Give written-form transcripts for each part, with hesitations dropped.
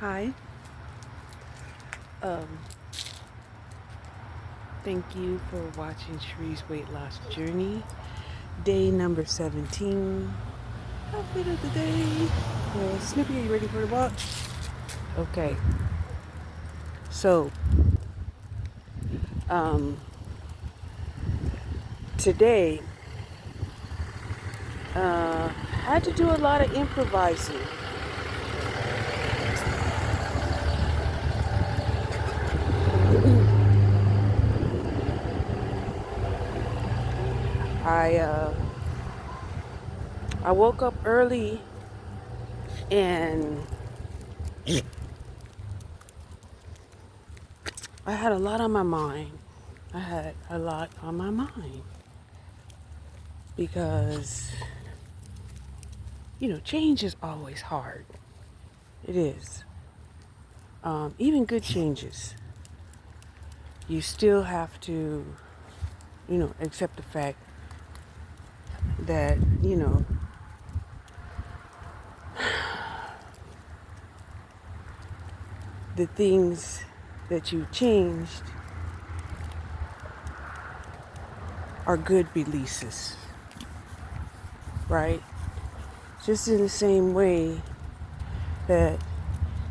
Hi. Um, Thank you for watching Shree's Weight Loss Journey, day number 17. Outfit of the day. Well, Snoopy, are you ready for the walk? Okay. So, um, today, had to do a lot of improvising. I, uh, I woke up early and I had a lot on my mind. I had a lot on my mind because, change is always hard. It is. Even good changes, you still have to, accept the fact that, the things that you changed are good releases, right? Just in the same way that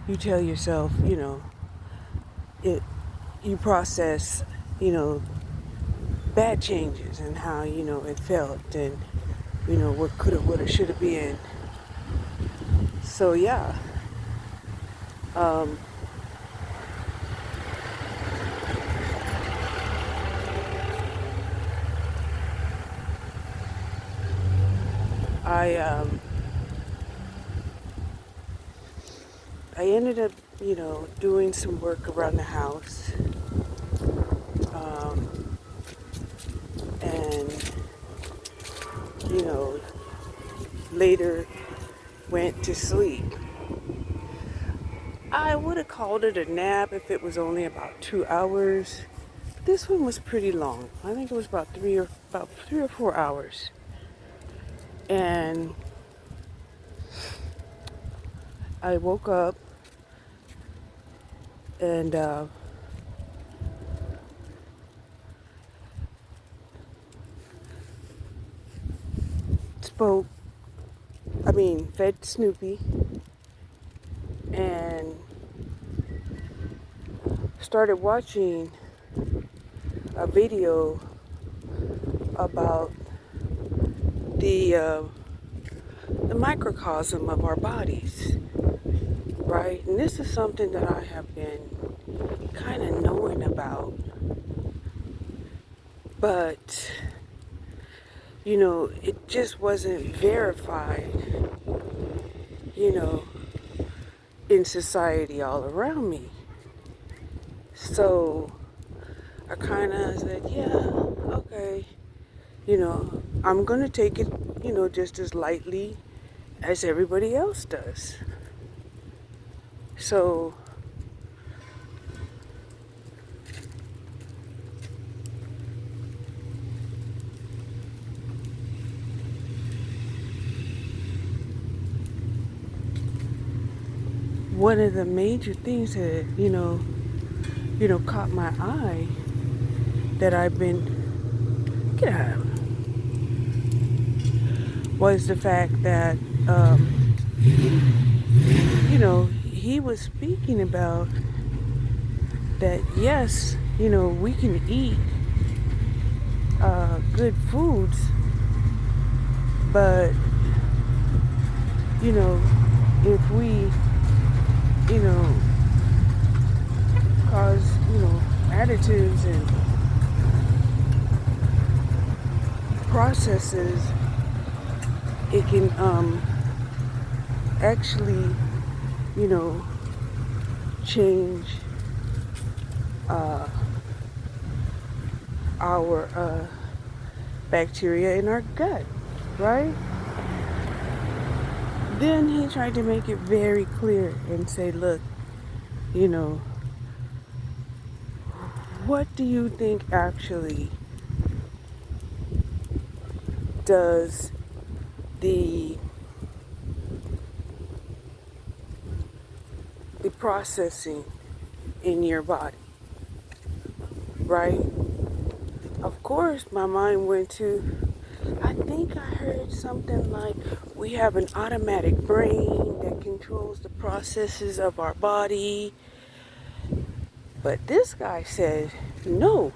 you tell yourself, it, you process, you know, bad changes and how, it felt and, what could have, would have, should have been. So, yeah. Um, I, um, I ended up, doing some work around the house. Um, and, you know, later went to sleep. I would have called it a nap if it was only about 2 hours. This one was pretty long. I think it was about 3 or 4 hours. And I woke up and spoke. Fed Snoopy and started watching a video about the the microcosm of our bodies, right? And this is something that I have been kind of knowing about, but it just wasn't verified, you know, in society all around me. So I kind of said, yeah, okay, I'm going to take it, just as lightly as everybody else does. So, one of the major things that, caught my eye that I've been, get out, was the fact that, he was speaking about that, yes, we can eat good foods, but, if we, you know, cause, additives and processes, it can actually, change uh, our bacteria in our gut, right? Then he tried to make it very clear and say, look, you know, what do you think actually does the processing in your body, right? Of course, my mind went to, I think I heard something like we have an automatic brain that controls the processes of our body. But this guy said, no,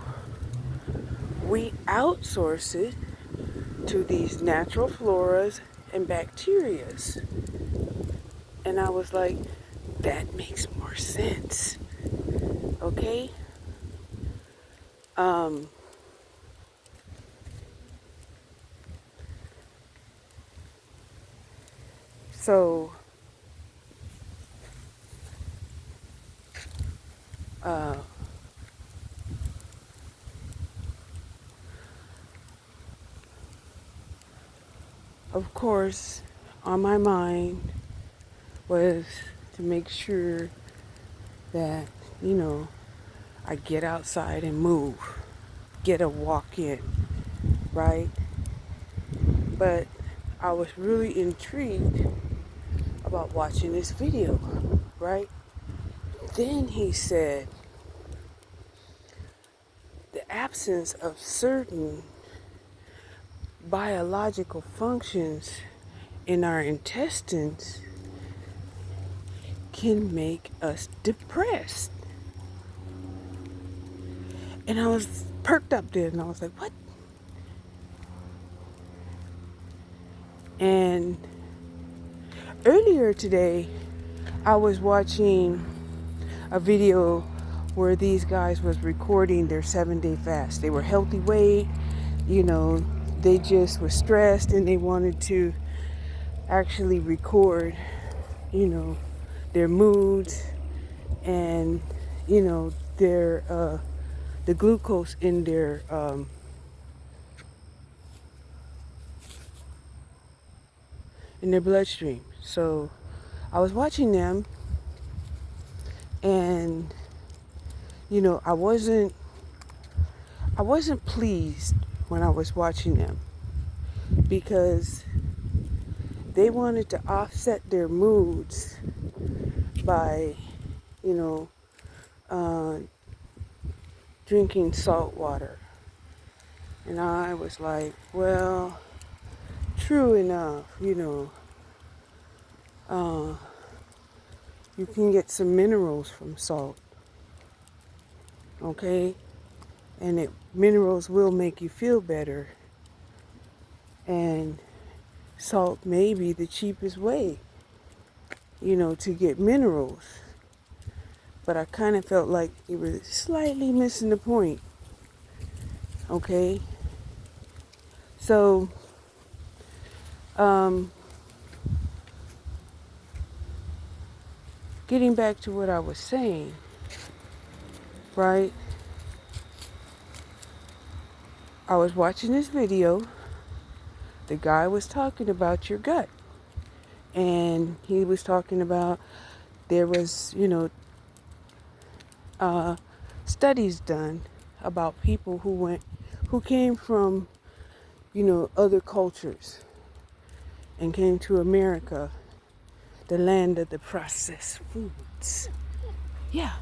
we outsource it to these natural floras and bacterias. And I was like, that makes more sense. Okay? Um, so, uh, of course, on my mind was to make sure that, I get outside and move, get a walk in, right? But I was really intrigued about watching this video, right? Then he said the absence of certain biological functions in our intestines can make us depressed. And I was perked up there and I was like, what? And earlier today, I was watching a video where these guys was recording their 7-day fast. They were healthy weight, they just were stressed and they wanted to actually record, their moods and, their the glucose in their bloodstream. So I was watching them and I wasn't pleased when I was watching them because they wanted to offset their moods by, uh, drinking salt water. And I was like, well, true enough, you can get some minerals from salt, okay? And minerals will make you feel better. And salt may be the cheapest way, to get minerals. But I kind of felt like it was slightly missing the point, okay? So, getting back to what I was saying, right? I was watching this video. The guy was talking about your gut. And he was talking about there was, studies done about people who came from, other cultures and came to America, the land of the processed foods. Yeah.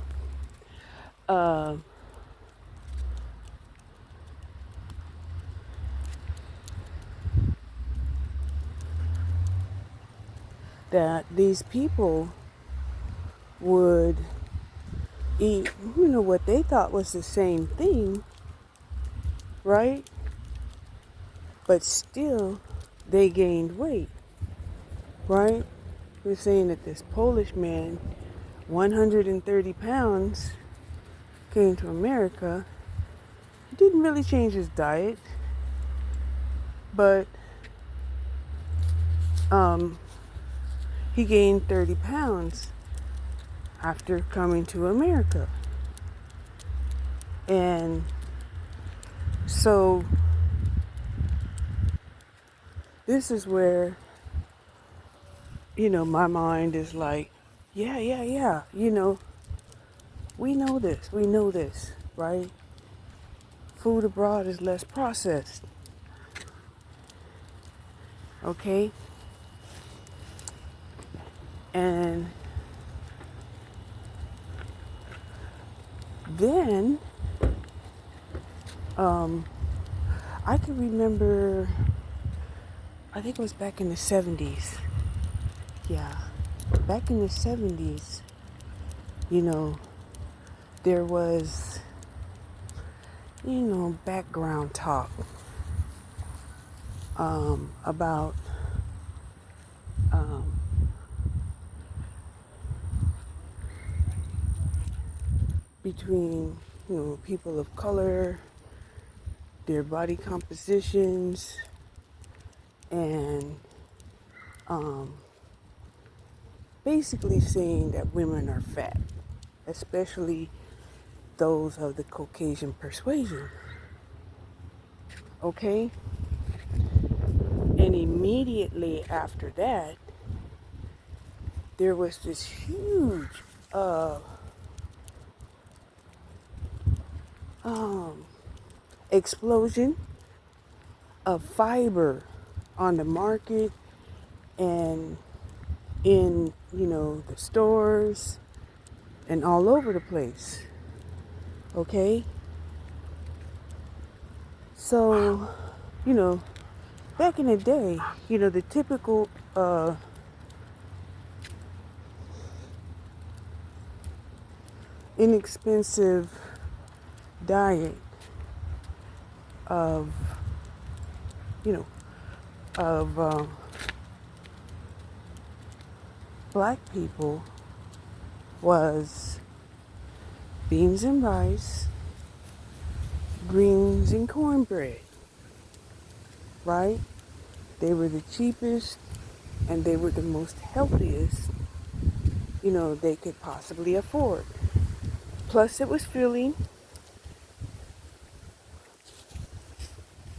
That these people would eat, what they thought was the same thing, right? But still, they gained weight, right? We're saying that this Polish man, 130 pounds, came to America, didn't really change his diet, but he gained 30 pounds after coming to America. And so this is where, my mind is like, yeah, we know this, right? Food abroad is less processed, okay? And Then I can remember, I think it was back in the 70s. Yeah, back in the 70s, you know, there was, background talk about um, between, people of color, their body compositions, and um, basically saying that women are fat, especially those of the Caucasian persuasion. Okay? And immediately after that, there was this huge uh, um, explosion of fiber on the market and in, the stores and all over the place. Okay? So, you know, back in the day, the typical inexpensive diet of, you know, of black people was beans and rice, greens and cornbread, right? They were the cheapest and they were the most healthiest, they could possibly afford. Plus it was filling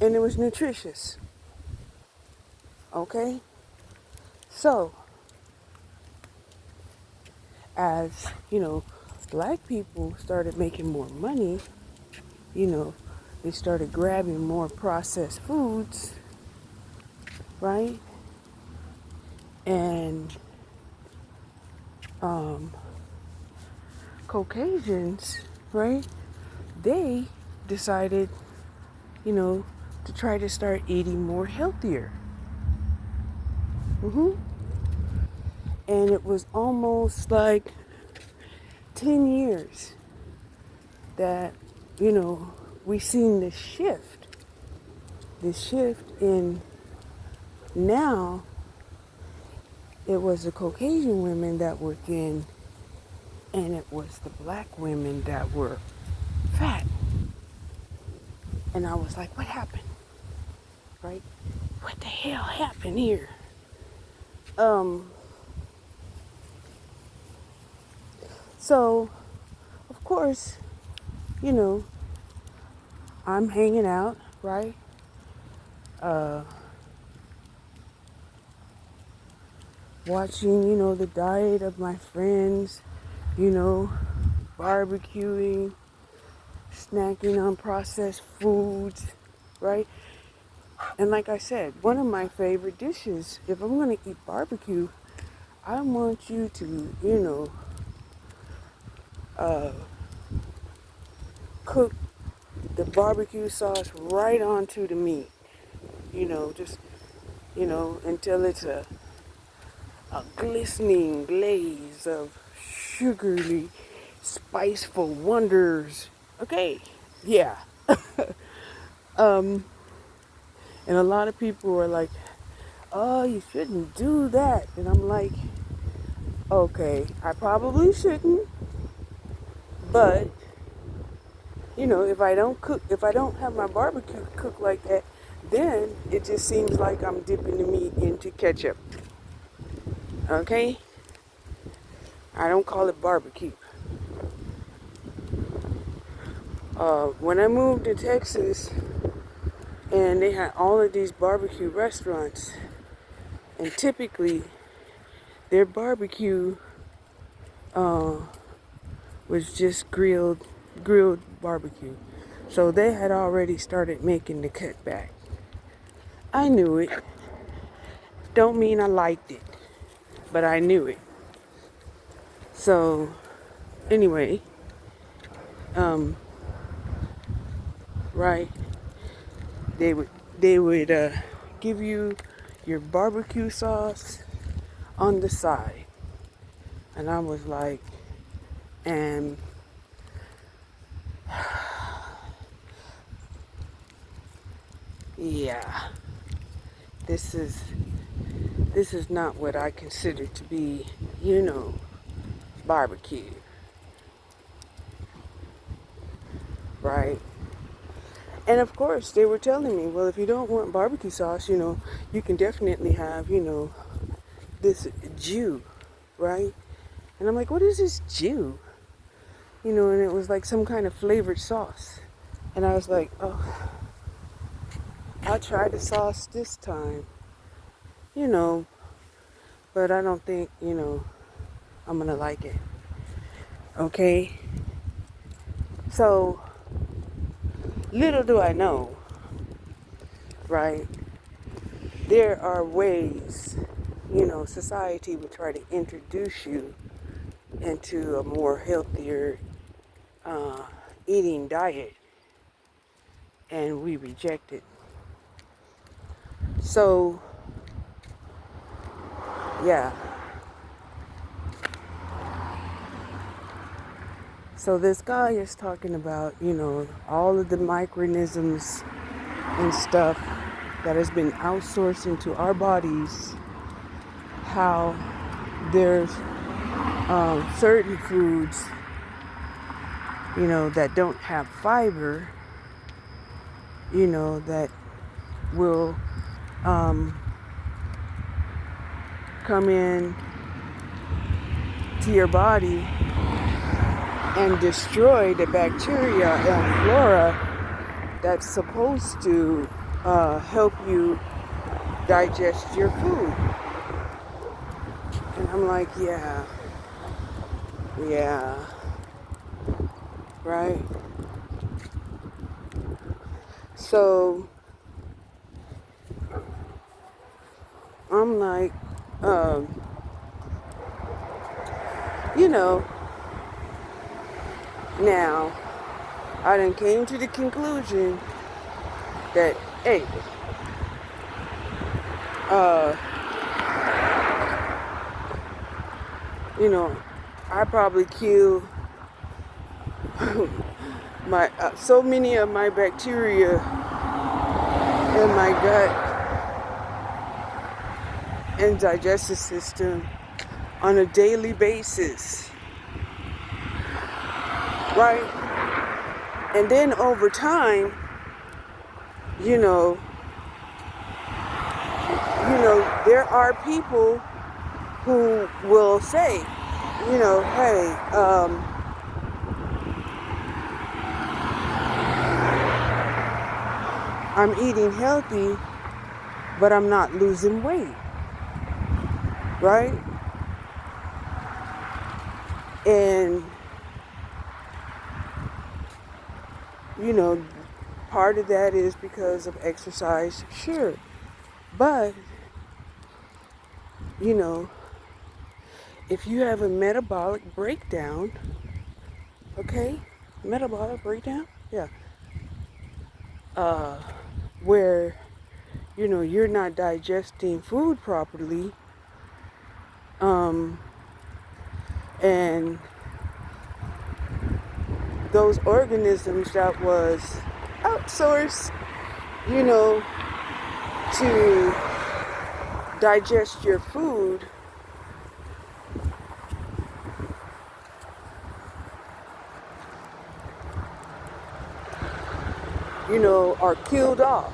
and it was nutritious. Okay? So, as, black people started making more money, they started grabbing more processed foods, right? And Caucasians, right? They decided, to try to start eating more healthier. And it was almost like 10 years that, we seen this shift in now it was the Caucasian women that were thin and it was the black women that were fat. And I was like, what happened? Right? What the hell happened here? So, of course, I'm hanging out, right? Watching, the diet of my friends, barbecuing, snacking on processed foods, right? And like I said, one of my favorite dishes, if I'm going to eat barbecue, I want you to, cook the barbecue sauce right onto the meat. Just, until it's a glistening glaze of sugary, spiceful wonders. Okay, yeah. And a lot of people are like, oh, you shouldn't do that. And I'm like, okay, I probably shouldn't. But, if I don't have my barbecue cooked like that, then it just seems like I'm dipping the meat into ketchup. Okay? I don't call it barbecue. When I moved to Texas, and they had all of these barbecue restaurants, and typically their barbecue was just grilled barbecue. So they had already started making the cutback. I knew it. Don't mean I liked it, but I knew it. So anyway, um, right? They would give you your barbecue sauce on the side, and I was like, and yeah, this is not what I consider to be, barbecue, right? And of course, they were telling me, well, if you don't want barbecue sauce, you can definitely have, this Jew, right? And I'm like, what is this Jew? And it was like some kind of flavored sauce. And I was like, oh, I'll try the sauce this time, you know, but I don't think, I'm going to like it. Okay? So, little do I know, right? There are ways, society would try to introduce you into a more healthier eating diet, and we reject it. So, yeah. So this guy is talking about, all of the microorganisms and stuff that has been outsourced into our bodies, how there's certain foods, that don't have fiber, that will come in to your body and destroy the bacteria and flora that's supposed to help you digest your food. And I'm like, yeah, right? So I'm like, now I done came to the conclusion that, hey, I probably kill my so many of my bacteria in my gut and digestive system on a daily basis, right? And then over time, there are people who will say, hey, I'm eating healthy, but I'm not losing weight, right? And, part of that is because of exercise, sure. But, if you have a metabolic breakdown, okay? Metabolic breakdown? Yeah. Where, you're not digesting food properly, and those organisms that was outsourced, to digest your food, are killed off.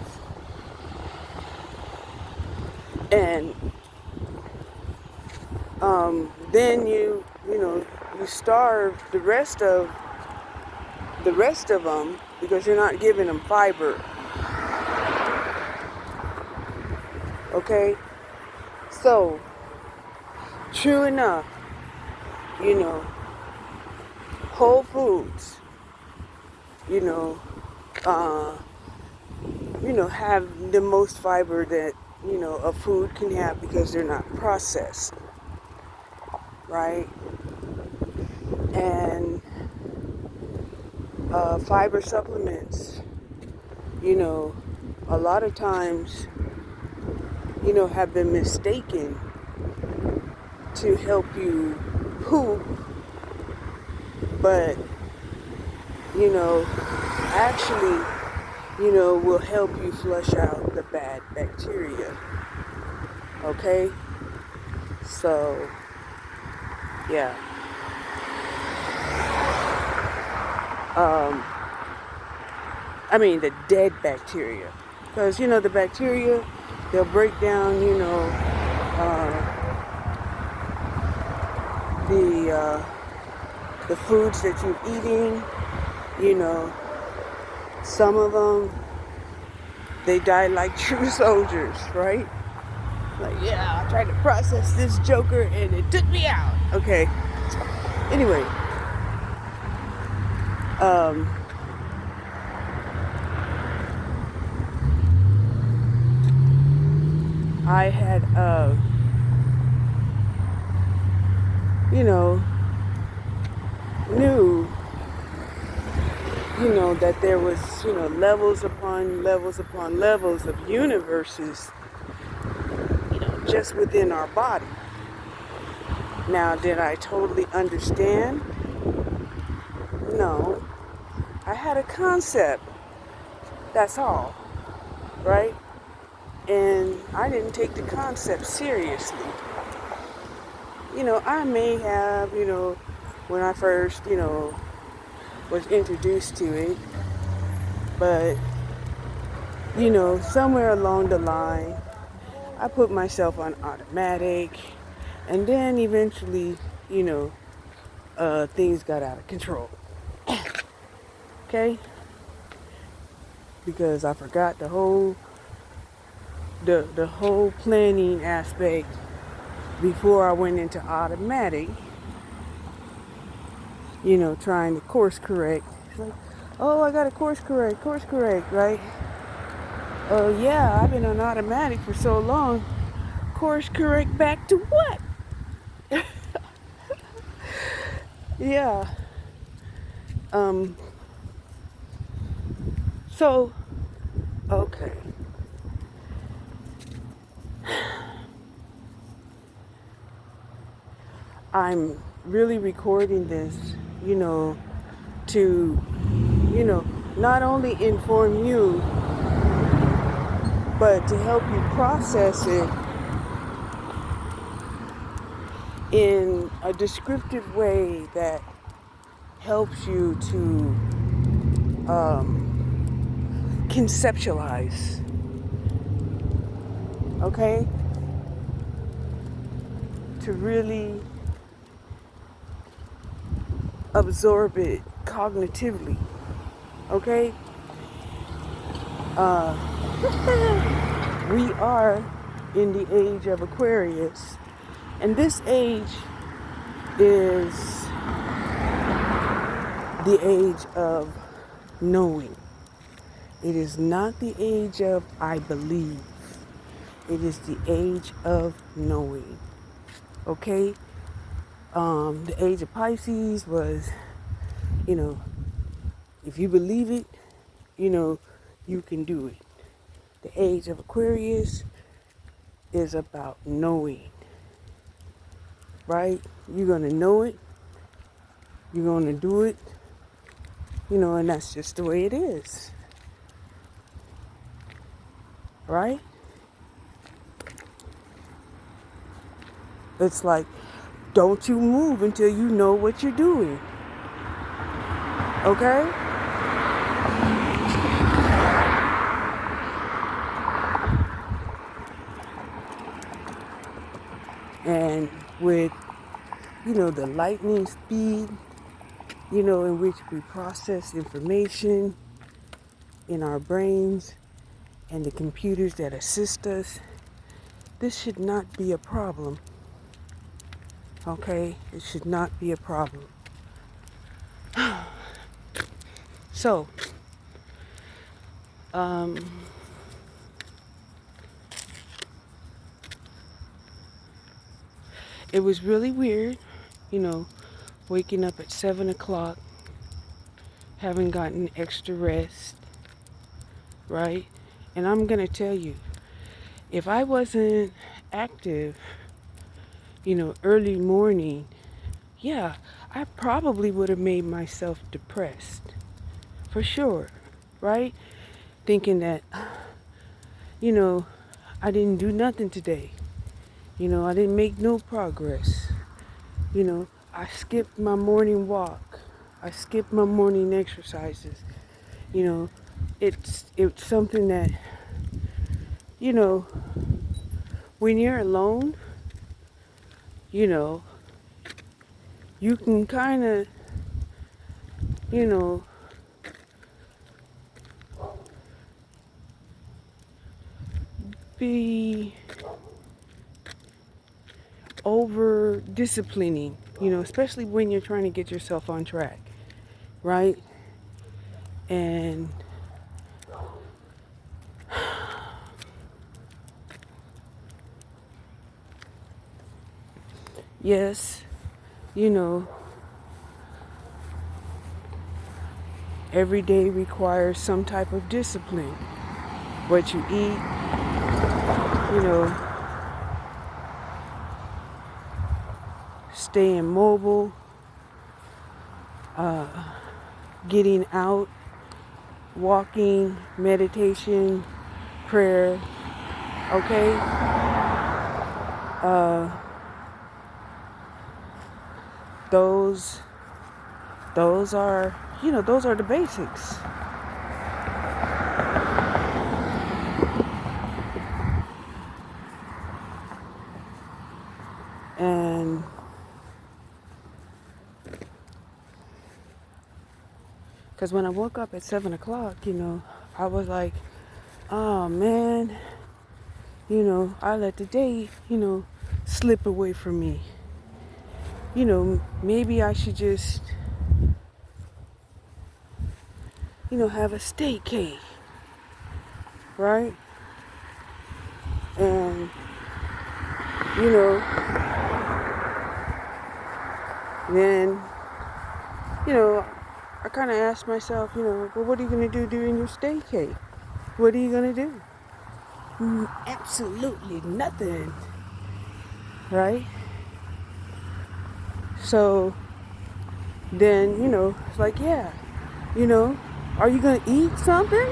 And then you starve the rest of them because you're not giving them fiber. Okay? So, true enough, Whole Foods, have the most fiber that, a food can have because they're not processed, right? And fiber supplements, you know, a lot of times, have been mistaken to help you poop, but, actually, will help you flush out the bad bacteria. Okay? So, yeah. The dead bacteria. Because, the bacteria, they'll break down, the foods that you're eating. Some of them, they die like true soldiers, right? Like, yeah, I tried to process this joker and it took me out. Okay. Anyway, I had, knew, that there was, levels upon levels upon levels of universes, just within our body. Now, did I totally understand? No. I had a concept. That's all. Right? And I didn't take the concept seriously. I may have, when I first, was introduced to it, but, somewhere along the line, I put myself on automatic, and then eventually, things got out of control. Okay? Because I forgot the whole planning aspect before I went into automatic, trying to course correct. It's like, oh, I got to course correct, right? Oh, yeah, I've been on automatic for so long. Course correct back to what? Yeah. So, okay. I'm really recording this, to, not only inform you, but to help you process it in a descriptive way that helps you to conceptualize. Okay? To really absorb it cognitively. Okay? We are in the age of Aquarius, and this age is the age of knowing. It is not the age of I believe. It is the age of knowing. Okay? The age of Pisces was, if you believe it, you can do it. The age of Aquarius is about knowing. Right? You're going to know it. You're going to do it. And that's just the way it is. Right? It's like, don't you move until you know what you're doing. Okay? And with, the lightning speed, in which we process information in our brains and the computers that assist us, this should not be a problem. Okay? It should not be a problem. So, it was really weird, waking up at 7 o'clock, haven't gotten extra rest, right? And I'm going to tell you, if I wasn't active, early morning, yeah, I probably would have made myself depressed, for sure, right? Thinking that, you know, I didn't do nothing today. I didn't make no progress. I skipped my morning walk. I skipped my morning exercises. You know, it's something that, you know, when you're alone, you know, you can kind of, you know, be over disciplining, especially when you're trying to get yourself on track, right? And yes, you know, every day requires some type of discipline. What you eat, staying mobile, getting out, walking, meditation, prayer, okay? Uh, those are, those are the basics. And because when I woke up at 7 o'clock, I was like, oh man, I let the day, slip away from me. Maybe I should just, have a staycay, right? And, then, I kind of asked myself, well, what are you going to do during your staycay? What are you going to do? Absolutely nothing, right? So then, it's like, yeah, are you going to eat something?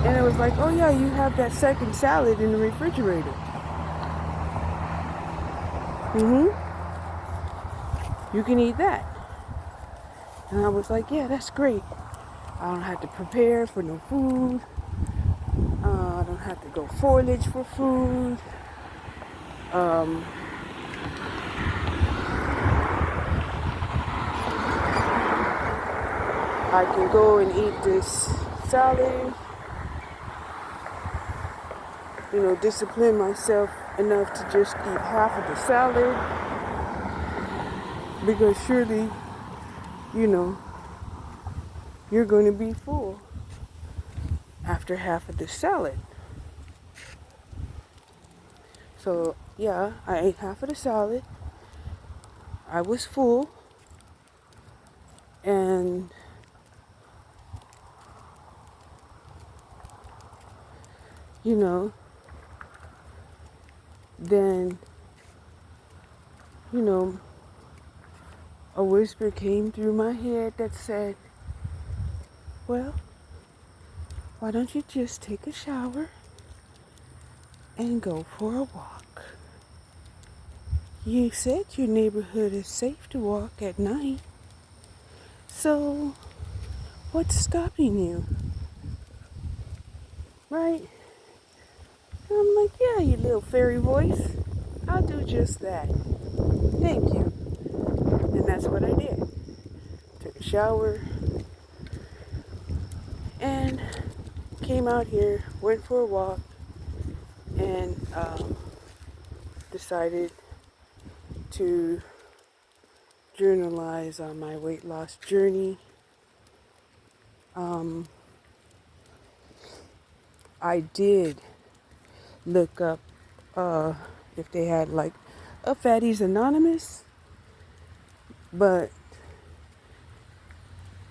And it was like, oh yeah, you have that second salad in the refrigerator. You can eat that. And I was like, yeah, that's great. I don't have to prepare for no food. I don't have to go forage for food. I can go and eat this salad. Discipline myself enough to just eat half of the salad. Because surely, you're going to be full after half of the salad. So, yeah, I ate half of the salad. I was full. And then, a whisper came through my head that said, well, why don't you just take a shower and go for a walk? You said your neighborhood is safe to walk at night. So, what's stopping you? Right? And I'm like, yeah, you little fairy voice. I'll do just that. Thank you. And that's what I did. Took a shower and came out here, went for a walk, and decided to journalize on my weight loss journey. I did look up if they had like a Fatties Anonymous, but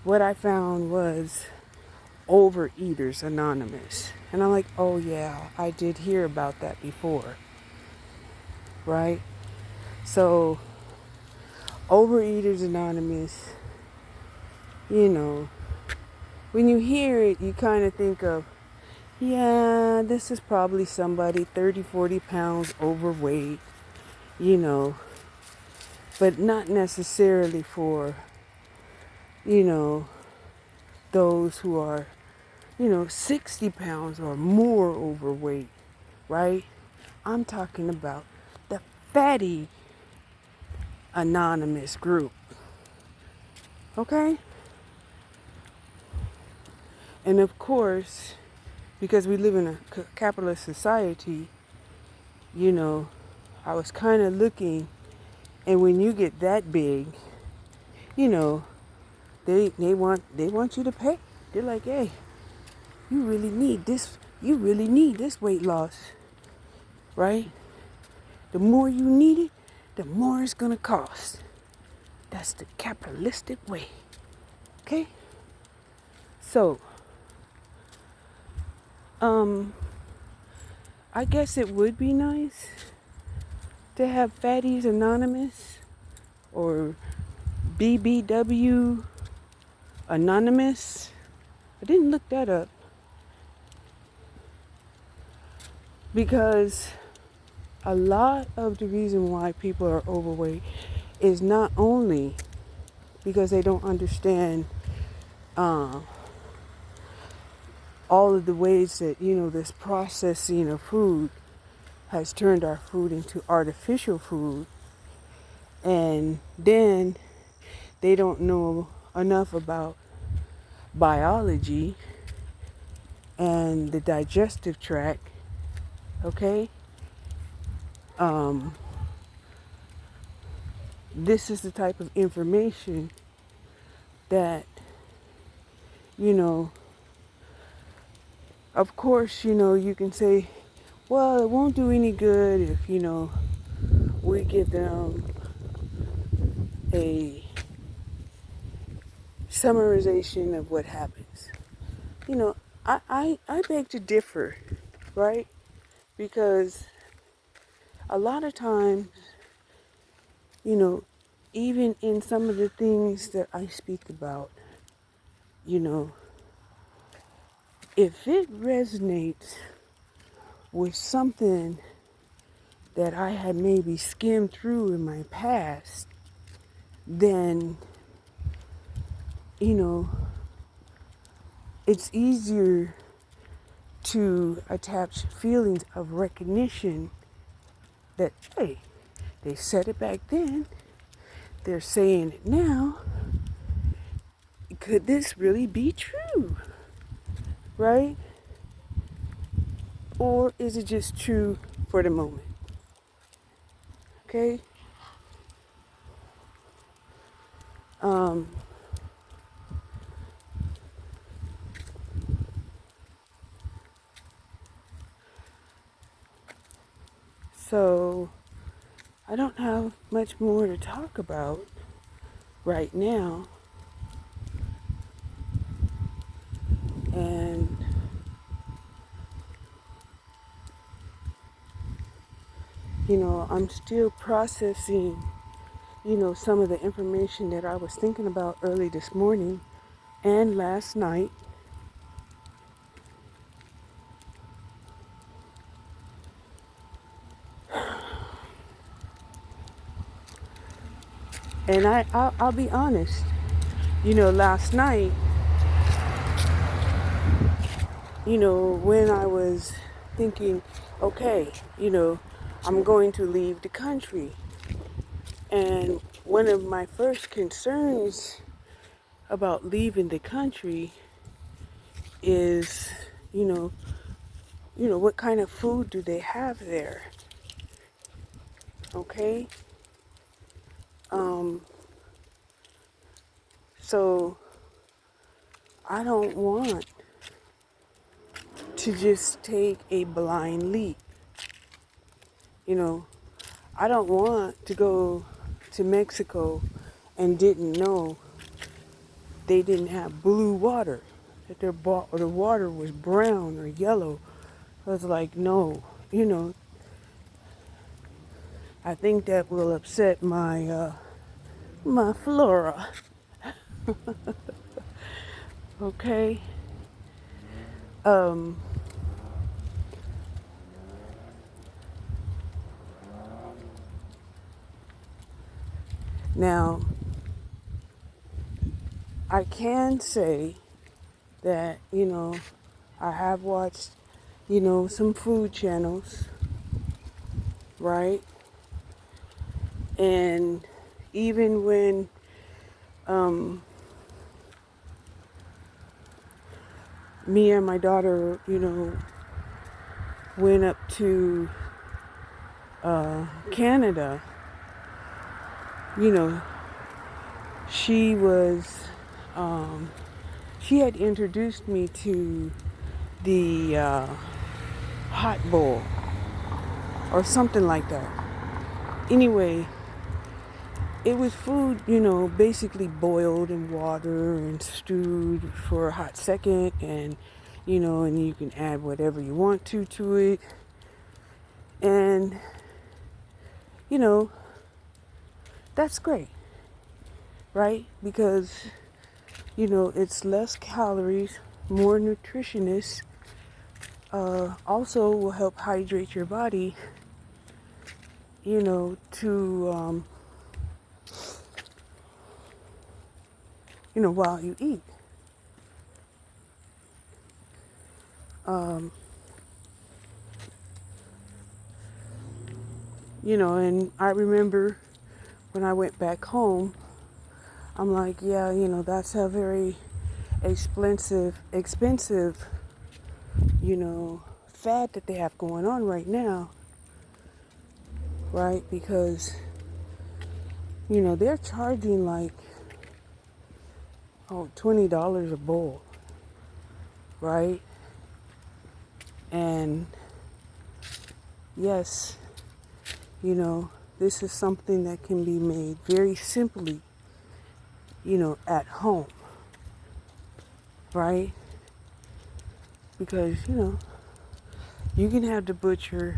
what I found was Overeaters Anonymous. And I'm like, oh yeah, I did hear about that before, right? So, Overeaters Anonymous, you know, when you hear it, you kind of think of, yeah, this is probably somebody 30, 40 pounds overweight, you know, but not necessarily for, you know, those who are, 60 pounds or more overweight, right? I'm talking about the fatty anonymous group, okay? And of course, because we live in a capitalist society, you know, I was kind of looking, and when you get that big, you know, they want you to pay. They're like, hey, you really need this. You really need this weight loss, right? The more you need it, the more it's gonna cost. That's the capitalistic way, okay? So, I guess it would be nice to have Fatties Anonymous or BBW Anonymous. I didn't look that up because a lot of the reason why people are overweight is not only because they don't understand all of the ways that, this processing of food has turned our food into artificial food, and then they don't know enough about biology and the digestive tract, okay? This is the type of information that, you know, of course, you can say, well, it won't do any good if, we give them a summarization of what happens. I beg to differ, right? Because a lot of times, even in some of the things that I speak about, if it resonates with something that I had maybe skimmed through in my past, then, it's easier to attach feelings of recognition that, hey, they said it back then, they're saying it now. Could this really be true? Right? Or is it just true for the moment? Okay? So I don't have much more to talk about right now. And I'm still processing, some of the information that I was thinking about early this morning and last night. And I'll be honest, last night, when I was thinking, okay, I'm going to leave the country. And one of my first concerns about leaving the country is, what kind of food do they have there? Okay? So I don't want to just take a blind leap. I don't want to go to Mexico and didn't know they didn't have blue water, that the water was brown or yellow. I was like, no, I think that will upset my flora. Okay. Um, Now, I can say that, I have watched, some food channels, right? And even when me and my daughter, went up to Canada, you know, she was, she had introduced me to the hot bowl or something like that. Anyway, it was food, basically boiled in water and stewed for a hot second, and and you can add whatever you want to it. And that's great, right? Because it's less calories, more nutritious. Also will help hydrate your body, to while you eat. And I remember when I went back home, I'm like, yeah, that's a very expensive, fad that they have going on right now, right? Because, they're charging like, $20 a bowl, right? And yes, this is something that can be made very simply, at home, right? Because, you can have the butcher,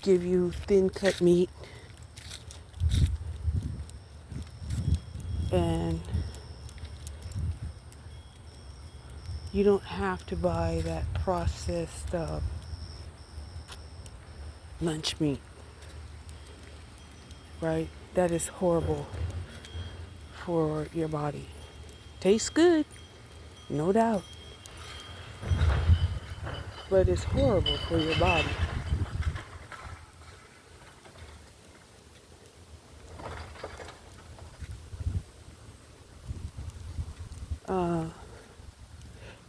give you thin cut meat, and you don't have to buy that processed lunch meat, right? That is horrible for your body. Tastes good, no doubt, but it's horrible for your body.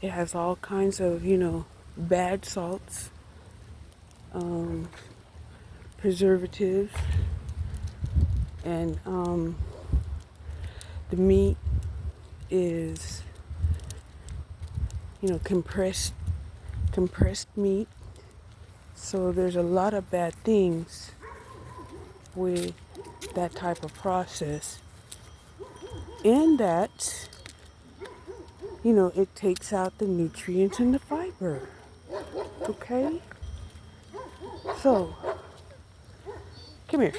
It has all kinds of, bad salts, preservatives, and the meat is, compressed meat. So there's a lot of bad things with that type of process. And that, it takes out the nutrients and the fiber. Okay? So, come here.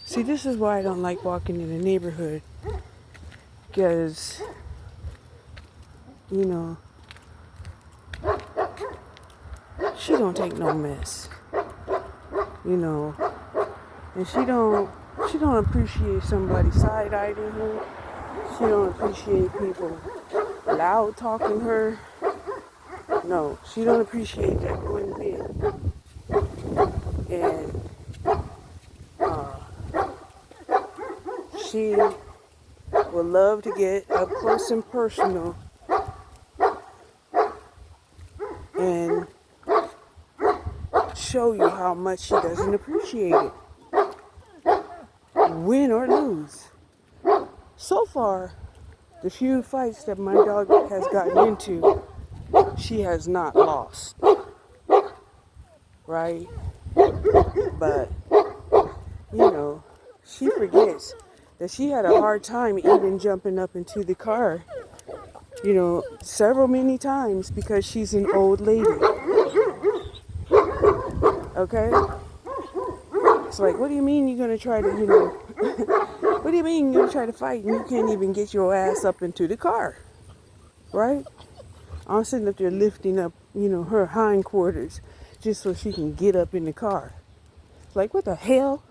See, this is why I don't like walking in the neighborhood. Because, she don't take no mess. And she don't appreciate somebody side-eyeing her. She don't appreciate people loud talking her. No, she don't appreciate that one bit. And she would love to get up close and personal and show you how much she doesn't appreciate it, win or lose. So far, the few fights that my dog has gotten into, she has not lost, right? But you know, she forgets that she had a hard time even jumping up into the car, several many times because she's an old lady. Okay? It's like, what do you mean you're going to try to, what do you mean you're going to try to fight and you can't even get your ass up into the car? Right? I'm sitting up there lifting up, her hindquarters just so she can get up in the car. It's like, what the hell?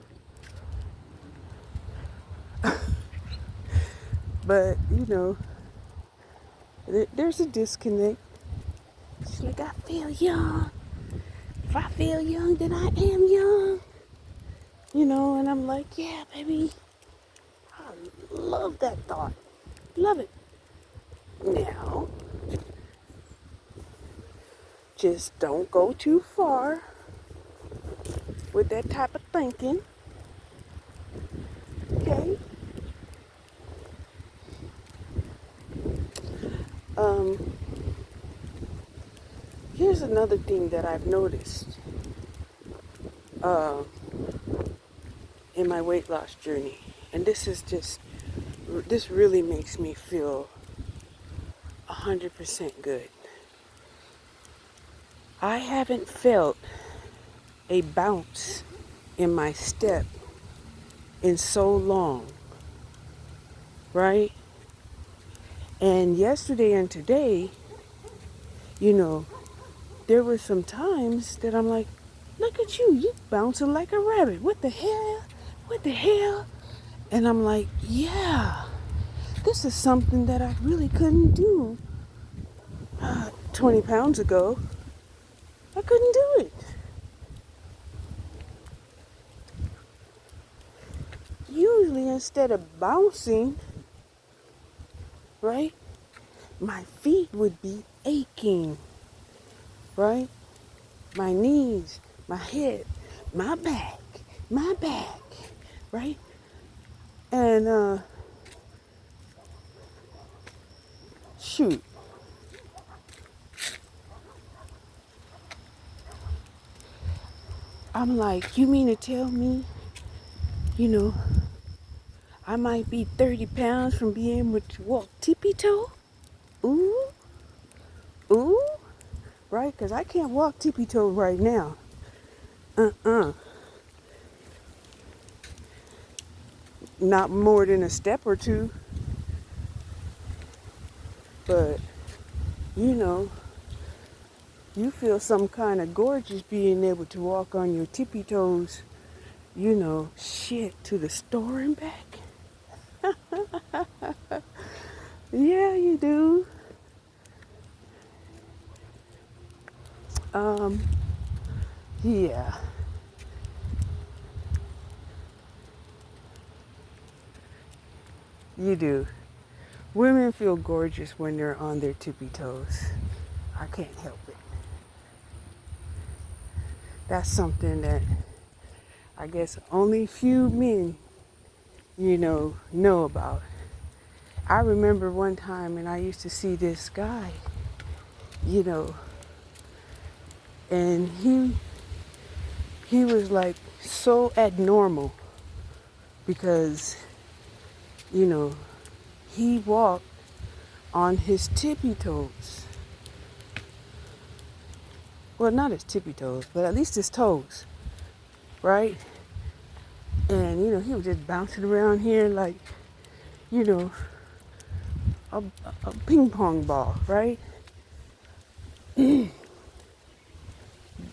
But, there's a disconnect. She's like, I feel young. If I feel young, then I am young. And I'm like, yeah, baby. I love that thought. Love it. Now, just don't go too far with that type of thinking. Okay? Um, Here's another thing that I've noticed uh, in my weight loss journey. And this really makes me feel 100% good. I haven't felt a bounce in my step in so long, right? And yesterday and today, there were some times that I'm like, look at you bouncing like a rabbit. What the hell? What the hell? And I'm like, yeah, this is something that I really couldn't do 20 pounds ago. I couldn't do it. Usually, instead of bouncing, right, my feet would be aching, right? My knees, my head, my back, right? And shoot, I'm like, you mean to tell me, you know, I might be 30 pounds from being able to walk tippy-toe? Ooh, ooh, right? Because I can't walk tippy-toe right now. Not more than a step or two. But, you feel some kind of gorgeous being able to walk on your tippy toes, shit, to the store and back. Yeah, you do. Yeah. You do. Women feel gorgeous when they're on their tippy toes. I can't help it. That's something that I guess only few men, know about. I remember one time and I used to see this guy, and he was like so abnormal because, he walked on his tippy toes. Well, not his tippy toes, but at least his toes, right? And, he was just bouncing around here like, you know, a ping pong ball, right?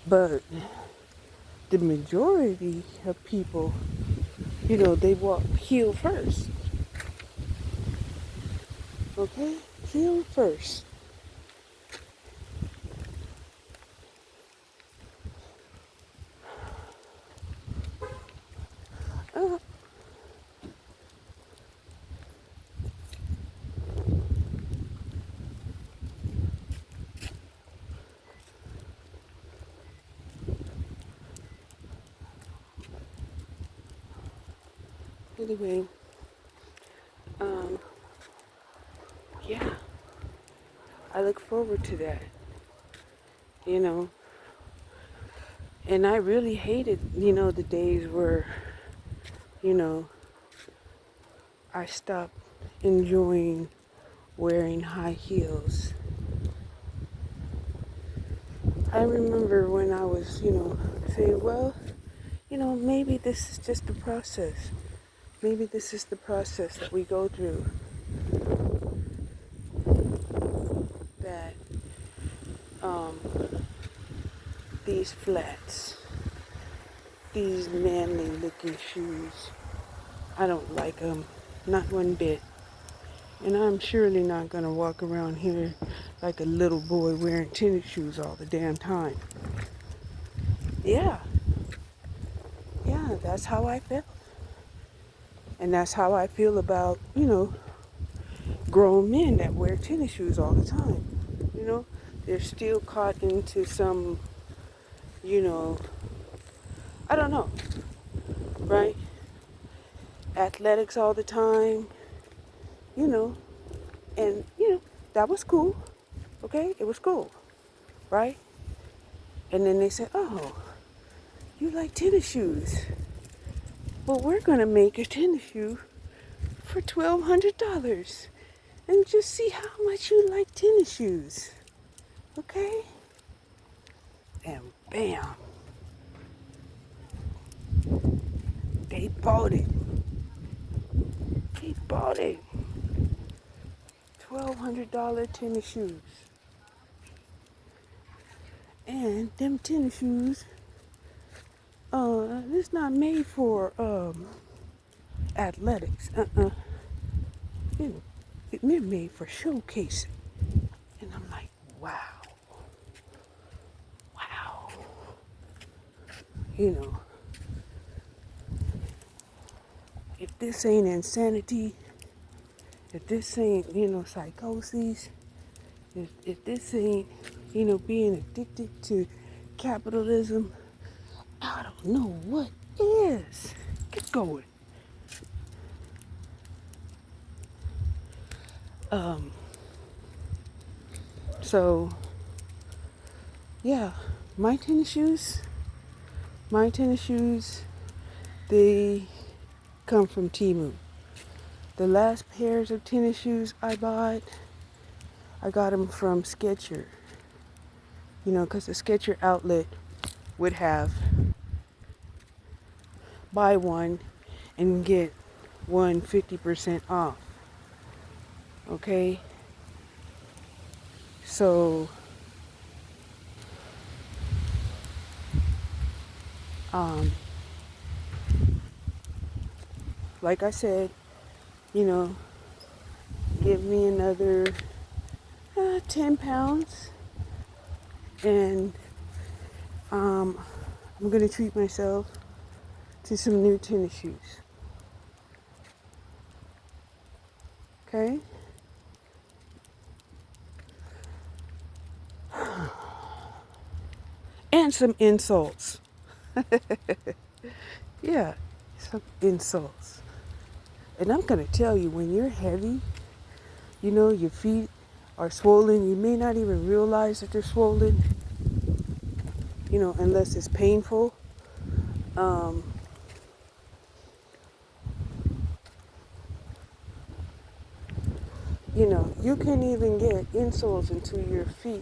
But the majority of people, they walk heel first. Okay? Heel first. Uh, anyway, yeah, I look forward to that, And I really hated, the days where you know, I stopped enjoying wearing high heels. I remember when I was, saying, well, maybe this is just the process. Maybe this is the process that we go through. That um, these flats, these manly looking shoes, I don't like them, not one bit. And I'm surely not going to walk around here like a little boy wearing tennis shoes all the damn time. Yeah, that's how I felt. And that's how I feel about, grown men that wear tennis shoes all the time. They're still caught into some, you know, I don't know, right? Athletics all the time, you know, and, that was cool, okay? It was cool, right? And then they said, oh, you like tennis shoes. Well, we're going to make a tennis shoe for $1,200 and just see how much you like tennis shoes, okay? And bam, they bought it. They bought it. $1,200 tennis shoes. And them tennis shoes, it's not made for athletics. They're made for showcasing. And I'm like, wow. Wow. You know, if this ain't insanity, if this ain't, psychosis, if this ain't, being addicted to capitalism, I don't know what is. Get going. So, yeah, my tennis shoes, they come from Temu. The last pairs of tennis shoes I bought, I got them from Skechers. Because the Skechers outlet would have buy one and get one 50% off. Okay? So, like I said, give me another 10 pounds and I'm going to treat myself to some new tennis shoes. Okay? And some insults. Yeah, some insults. And I'm going to tell you, when you're heavy, your feet are swollen. You may not even realize that they're swollen, unless it's painful. You can't even get insoles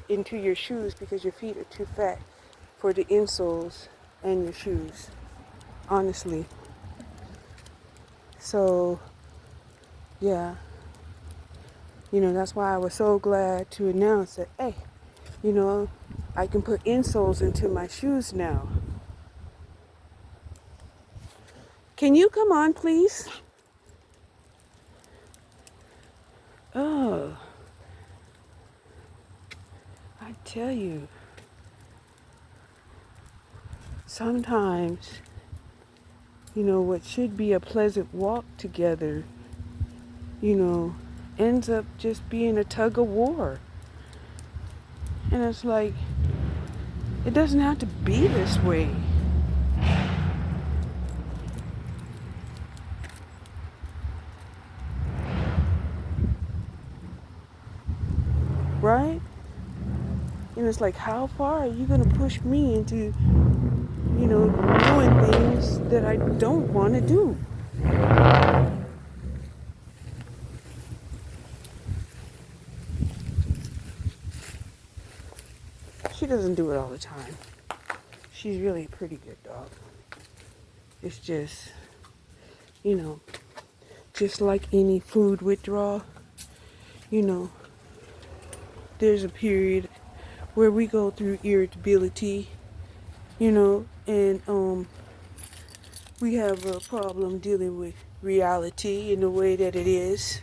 into your shoes because your feet are too fat for the insoles and your shoes, honestly. So, yeah, that's why I was so glad to announce that, hey, I can put insoles into my shoes now. Can you come on, please? Oh, I tell you, sometimes, what should be a pleasant walk together, ends up just being a tug of war. And it's like, it doesn't have to be this way. Right? And it's like, how far are you going to push me into, doing things that I don't want to do? She doesn't do it all the time. She's really a pretty good dog. It's just, you know, just like any food withdrawal, you know, there's a period where we go through irritability, you know, and we have a problem dealing with reality in the way that it is.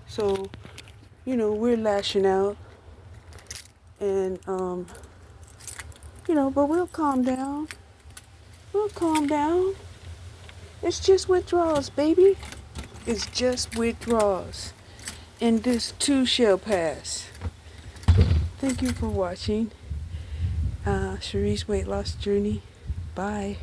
So, you know, we're lashing out and you know, but we'll calm down. We'll calm down. It's just withdrawals, baby. It's just withdrawals. And this too shall pass. Thank you for watching Cherie's Weight Loss Journey. Bye.